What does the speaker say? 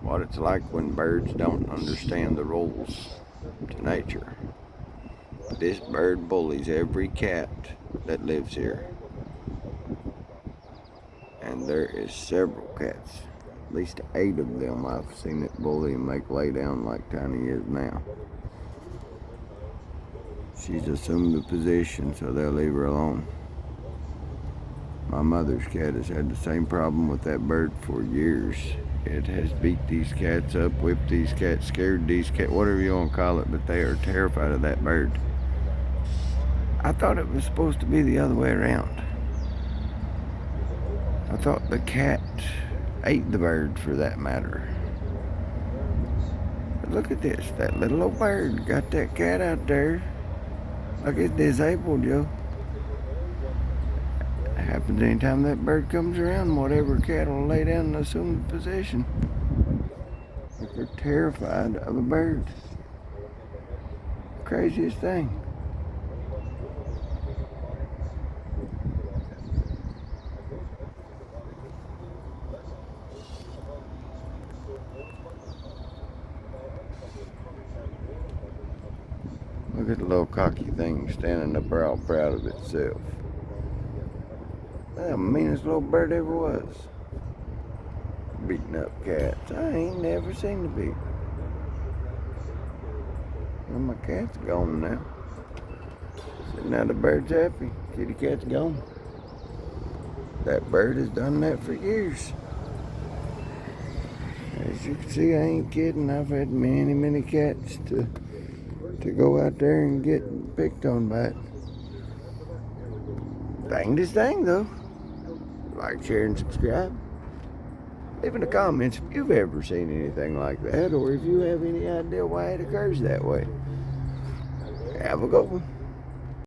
what it's like when birds don't understand the rules to nature. This bird bullies every cat that lives here. And there is several cats. At least 8 of them I've seen it bully and make lay down like Tiny is now. She's assumed the position, so they'll leave her alone. My mother's cat has had the same problem with that bird for years. It has beat these cats up, whipped these cats, scared these cats, whatever you want to call it, but they are terrified of that bird. I thought it was supposed to be the other way around. I thought the cat ate the bird, for that matter. But look at this, that little old bird got that cat out there. Like it's disabled, yo. It happens anytime that bird comes around, whatever cat will lay down and assume the position. Like they're terrified of a bird. Craziest thing. Look at the little cocky thing standing up there all proud of itself. That's the meanest little bird ever was. Beating up cats. I ain't never seen the beat. Well, my cat's gone now. So now the bird's happy. Kitty cat's gone. That bird has done that for years. As you can see, I ain't kidding. I've had many cats to go out there and get picked on by it. Dangest thing though. Like, share, and subscribe. Leave in the comments if you've ever seen anything like that, or if you have any idea why it occurs that way. Have a good one.